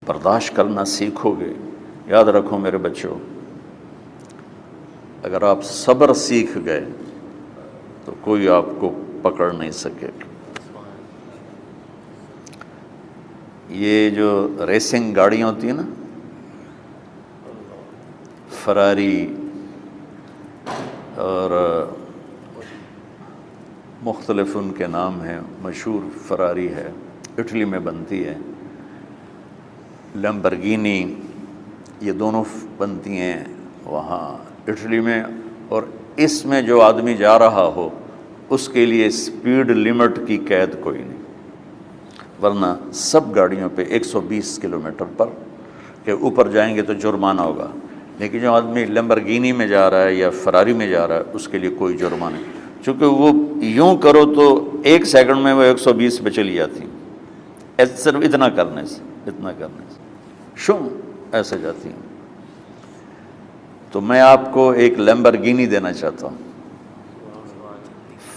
برداشت کرنا سیکھو گے. یاد رکھو میرے بچوں، اگر آپ صبر سیکھ گئے تو کوئی آپ کو پکڑ نہیں سکے. یہ جو ریسنگ گاڑیاں ہوتی ہیں نا، فراری اور مختلف ان کے نام ہیں، مشہور فراری ہے، اٹلی میں بنتی ہے. لیمبرگینی، یہ دونوں بنتی ہیں وہاں اٹلی میں. اور اس میں جو آدمی جا رہا ہو اس کے لیے سپیڈ لمٹ کی قید کوئی نہیں، ورنہ سب گاڑیوں پہ 120 کلومیٹر پر کہ اوپر جائیں گے تو جرمانہ ہوگا. لیکن جو آدمی لیمبرگینی میں جا رہا ہے یا فراری میں جا رہا ہے اس کے لیے کوئی جرمانہ نہیں، چونکہ وہ یوں کرو تو 1 سیکنڈ میں وہ 120 پہ چلی جاتی ہیں، صرف اتنا کرنے سے شو ایسے جاتی ہیں. تو میں آپ کو ایک لیمبرگینی دینا چاہتا ہوں،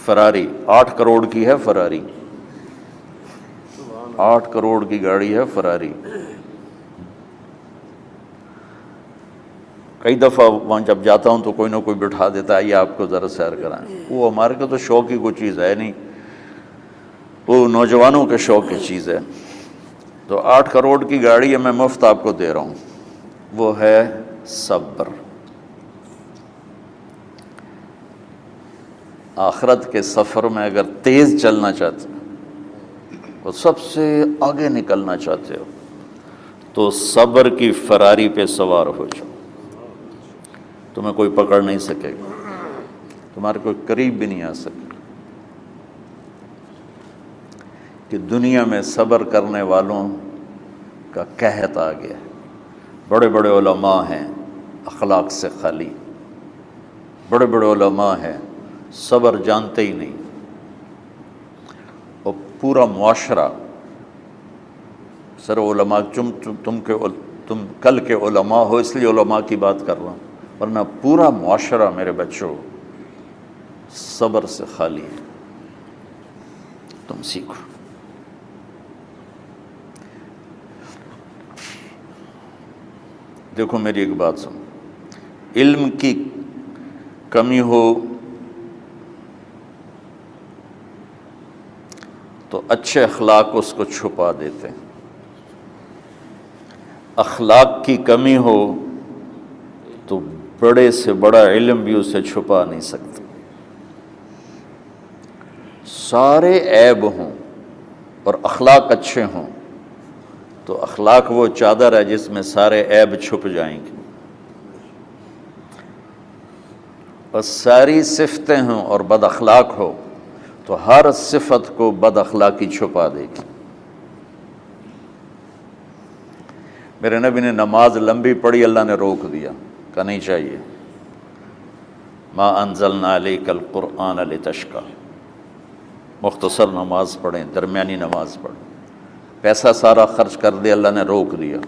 فراری 8 کروڑ کی ہے. فراری 8 کروڑ کی گاڑی ہے فراری. کئی دفعہ وہاں جب جاتا ہوں تو کوئی نہ کوئی بٹھا دیتا ہے، یہ آپ کو ذرا سیر کرائیں. وہ ہمارے کو تو شوق کی کوئی چیز ہے نہیں، وہ نوجوانوں کے شوق کی چیز ہے. تو 8 کروڑ کی گاڑی ہے، میں مفت آپ کو دے رہا ہوں، وہ ہے صبر. آخرت کے سفر میں اگر تیز چلنا چاہتے اور سب سے آگے نکلنا چاہتے ہو تو صبر کی فراری پہ سوار ہو جاؤ. تمہیں کوئی پکڑ نہیں سکے گا، تمہارے کوئی قریب بھی نہیں آ سکے. کہ دنیا میں صبر کرنے والوں کا قحط آ گیا ہے. بڑے بڑے علماء ہیں اخلاق سے خالی، بڑے بڑے علماء ہیں صبر جانتے ہی نہیں. اور پورا معاشرہ سر علماء، تم کل کے علماء ہو اس لیے علماء کی بات کر رہا ہوں، ورنہ پورا معاشرہ میرے بچوں صبر سے خالی ہے. تم سیکھو. دیکھو میری ایک بات سنو، علم کی کمی ہو تو اچھے اخلاق اس کو چھپا دیتے ہیں، اخلاق کی کمی ہو تو بڑے سے بڑا علم بھی اسے چھپا نہیں سکتا. سارے عیب ہوں اور اخلاق اچھے ہوں تو اخلاق وہ چادر ہے جس میں سارے عیب چھپ جائیں گے. اور ساری صفتیں ہوں اور بد اخلاق ہو تو ہر صفت کو بد اخلاقی چھپا دے گی. میرے نبی نے نماز لمبی پڑھی، اللہ نے روک دیا، کہا نہیں چاہیے. ما انزلنا علیک القرآن لتشقی، مختصر نماز پڑھیں، درمیانی نماز پڑھیں. پیسہ سارا خرچ کر دے، اللہ نے روک دیا.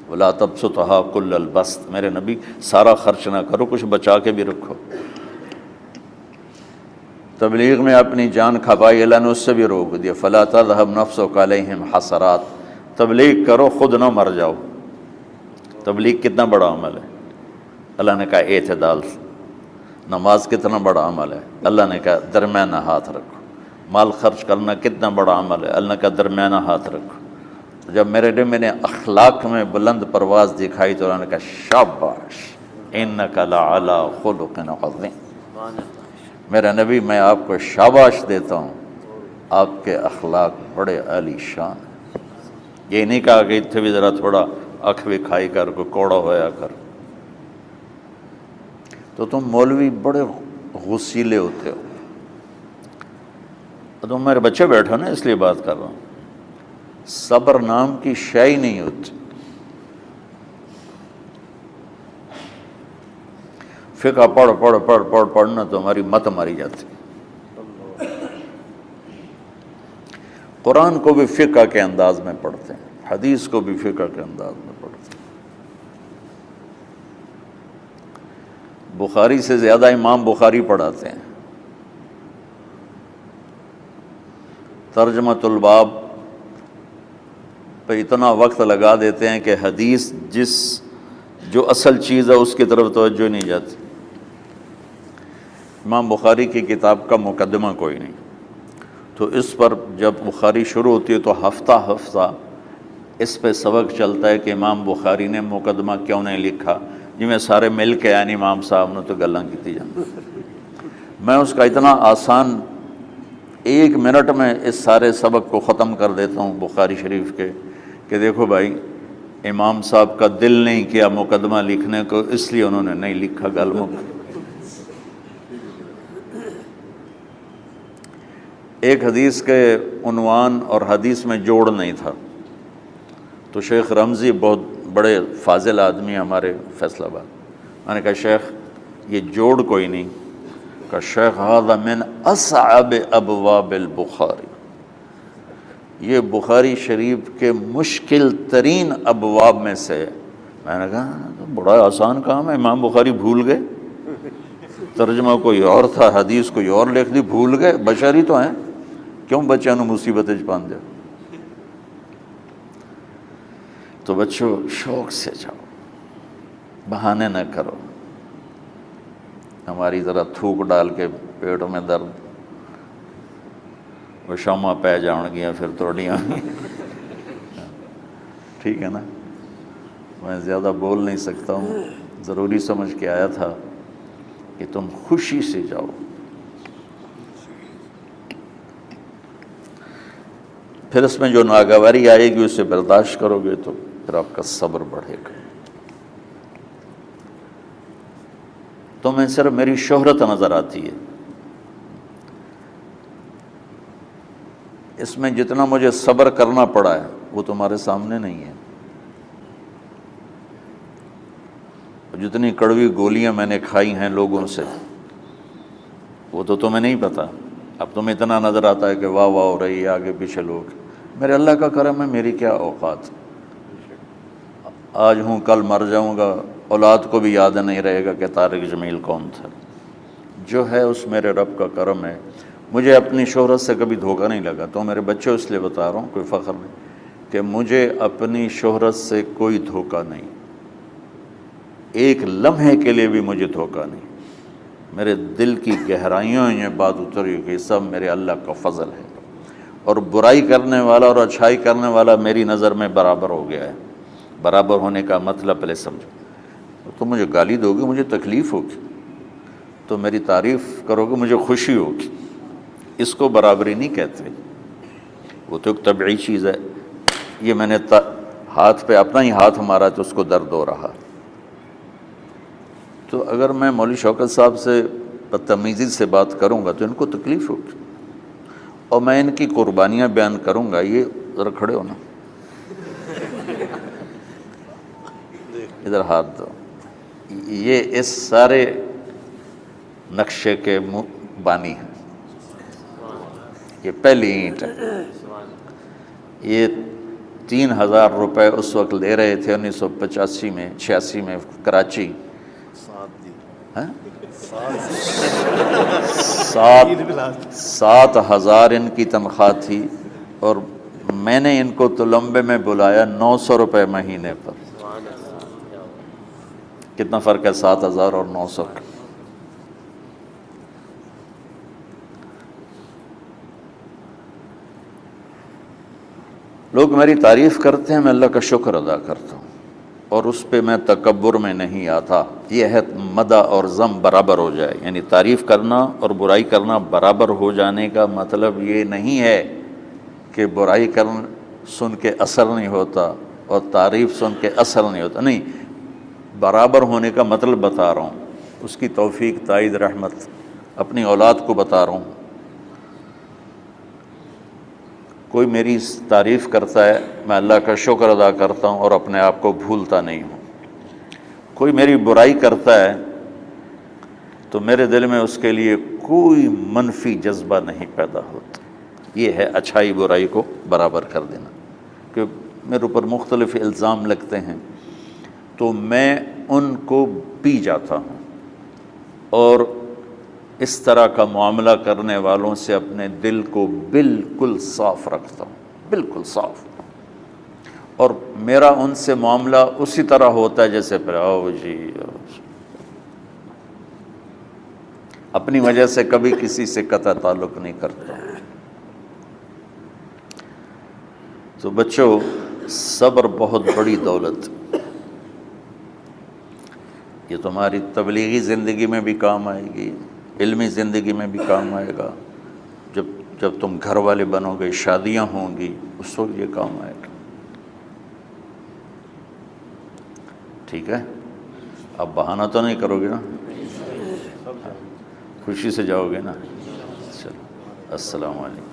ولا تبسطها کل البسط، میرے نبی سارا خرچ نہ کرو، کچھ بچا کے بھی رکھو. تبلیغ میں اپنی جان کھپائی، اللہ نے اس سے بھی روک دیا. فلا تذهب نفسك علیہم حسرات، تبلیغ کرو خود نہ مر جاؤ. تبلیغ کتنا بڑا عمل ہے، اللہ نے کہا اعتدال. نماز کتنا بڑا عمل ہے، اللہ نے کہا درمیانہ ہاتھ رکھو. مال خرچ کرنا کتنا بڑا عمل ہے، اللہ نے کہا درمیانہ ہاتھ رکھو. جب میرے نے میں نے اخلاق میں بلند پرواز دکھائی تو اللہ نے کہا شاباش انک لعلی خلق عظیم. میرا نبی میں آپ کو شاباش دیتا ہوں، آپ کے اخلاق بڑے عالی شان ہیں. یہ نہیں کہا کہ اتنے بھی ذرا تھوڑا اکھ بھی کھائی کر کوئی کوڑا ہویا کر. تو تم مولوی بڑے غسیلے ہوتے ہو. تم میرے بچے بیٹھو نا اس لیے بات کر رہا ہوں. صبر نام کی شے ہی نہیں ہوتی. فقہ پڑھنا تو ہماری مت ماری جاتی. قرآن کو بھی فقہ کے انداز میں پڑھتے ہیں، حدیث کو بھی فقہ کے انداز میں پڑھتے ہیں. بخاری سے زیادہ امام بخاری پڑھاتے ہیں. ترجمۃ الباب پہ اتنا وقت لگا دیتے ہیں کہ حدیث جو اصل چیز ہے اس کی طرف توجہ نہیں جاتی۔ امام بخاری کی کتاب کا مقدمہ کوئی نہیں، تو اس پر جب بخاری شروع ہوتی ہے تو ہفتہ ہفتہ اس پہ سبق چلتا ہے کہ امام بخاری نے مقدمہ کیوں نہیں لکھا، جی میں سارے مل کے یعنی امام صاحب نے تو گلاں کی جان۔ میں اس کا اتنا آسان 1 منٹ میں اس سارے سبق کو ختم کر دیتا ہوں بخاری شریف کے، کہ دیکھو بھائی امام صاحب کا دل نہیں کیا مقدمہ لکھنے کو، اس لیے انہوں نے نہیں لکھا۔ گلموں ایک حدیث کے عنوان اور حدیث میں جوڑ نہیں تھا، تو شیخ رمزی بہت بڑے فاضل آدمی ہمارے فیصل آباد، میں نے کہا شیخ یہ جوڑ کوئی نہیں، کہا شیخ ھذا من اصعب ابواب البخاری، یہ بخاری شریف کے مشکل ترین ابواب میں سے۔ میں نے کہا تو بڑا آسان کام ہے، امام بخاری بھول گئے، ترجمہ کوئی اور تھا، حدیث کوئی اور لکھ دی، بھول گئے، بشر ہی تو ہیں، کیوں بچوں نے مصیبت پان دیا۔ تو بچوں شوق سے جاؤ، بہانے نہ کرو، ہماری ذرا تھوک ڈال کے پیٹوں میں درد، وہ شامہ پہ جاؤں گیا پھر توڑیاں ٹھیک ہے نا۔ میں زیادہ بول نہیں سکتا ہوں، ضروری سمجھ کے آیا تھا کہ تم خوشی سے جاؤ۔ پھر اس میں جو ناگواری آئے گی اسے برداشت کرو گے تو پھر آپ کا صبر بڑھے گا۔ تو میں صرف میری شہرت نظر آتی ہے، اس میں جتنا مجھے صبر کرنا پڑا ہے وہ تمہارے سامنے نہیں ہے، جتنی کڑوی گولیاں میں نے کھائی ہیں لوگوں سے وہ تو تمہیں نہیں پتا۔ اب تمہیں اتنا نظر آتا ہے کہ واہ واہ ہو رہی ہے آگے پیچھے لوگ، میرے اللہ کا کرم ہے، میری کیا اوقات، آج ہوں کل مر جاؤں گا، اولاد کو بھی یاد نہیں رہے گا کہ طارق جمیل کون تھا۔ جو ہے اس میرے رب کا کرم ہے، مجھے اپنی شہرت سے کبھی دھوکہ نہیں لگا۔ تو میرے بچوں اس لیے بتا رہا ہوں، کوئی فخر نہیں، کہ مجھے اپنی شہرت سے کوئی دھوکہ نہیں، ایک لمحے کے لیے بھی مجھے دھوکہ نہیں۔ میرے دل کی گہرائیوں یہ بات اتری کہ سب میرے اللہ کا فضل ہے، اور برائی کرنے والا اور اچھائی کرنے والا میری نظر میں برابر ہو گیا ہے۔ برابر ہونے کا مطلب پہلے سمجھو، تو مجھے گالی دو گے مجھے تکلیف ہوگی، تو میری تعریف کرو گے مجھے خوشی ہوگی، اس کو برابری نہیں کہتے، وہ تو ایک طبعی چیز ہے۔ یہ میں نے ہاتھ پہ اپنا ہی ہاتھ مارا تو اس کو درد ہو رہا، تو اگر میں مولوی شوکت صاحب سے بدتمیزی سے بات کروں گا تو ان کو تکلیف ہوگی، اور میں ان کی قربانیاں بیان کروں گا۔ یہ ذرا کھڑے ہونا، ادھر ہاتھ دو، یہ اس سارے نقشے کے بانی ہیں، یہ پہلی اینٹ ہے۔ یہ 3000 روپے اس وقت لے رہے تھے 1985 میں 86 میں کراچی، 7,000 ان کی تنخواہ تھی، اور میں نے ان کو تلمبے میں بلایا 900 روپے مہینے پر۔ کتنا فرق ہے 7,000 اور 900 کا؟ لوگ میری تعریف کرتے ہیں، میں اللہ کا شکر ادا کرتا ہوں، اور اس پہ میں تکبر میں نہیں آتا۔ یہ ہے مدح اور ذم برابر ہو جائے، یعنی تعریف کرنا اور برائی کرنا برابر ہو جانے کا مطلب یہ نہیں ہے کہ برائی سن کے اثر نہیں ہوتا اور تعریف سن کے اثر نہیں ہوتا، نہیں، برابر ہونے کا مطلب بتا رہا ہوں، اس کی توفیق تائید رحمت اپنی اولاد کو بتا رہا ہوں۔ کوئی میری تعریف کرتا ہے میں اللہ کا شکر ادا کرتا ہوں اور اپنے آپ کو بھولتا نہیں ہوں، کوئی میری برائی کرتا ہے تو میرے دل میں اس کے لیے کوئی منفی جذبہ نہیں پیدا ہوتا۔ یہ ہے اچھائی برائی کو برابر کر دینا۔ کہ میرے اوپر مختلف الزام لگتے ہیں تو میں ان کو پی جاتا ہوں، اور اس طرح کا معاملہ کرنے والوں سے اپنے دل کو بالکل صاف رکھتا ہوں، بالکل صاف، اور میرا ان سے معاملہ اسی طرح ہوتا ہے جیسے پھر آؤ جی اپنی وجہ سے کبھی کسی سے قطع تعلق نہیں کرتا۔ تو بچوں، صبر بہت بڑی دولت، یہ تمہاری تبلیغی زندگی میں بھی کام آئے گی، علمی زندگی میں بھی کام آئے گا، جب تم گھر والے بنو گے، شادیاں ہوں گی، اس وقت یہ کام آئے گا۔ ٹھیک ہے، اب بہانہ تو نہیں کرو گے نا، خوشی سے جاؤ گے نا؟ چلو، السلام علیکم۔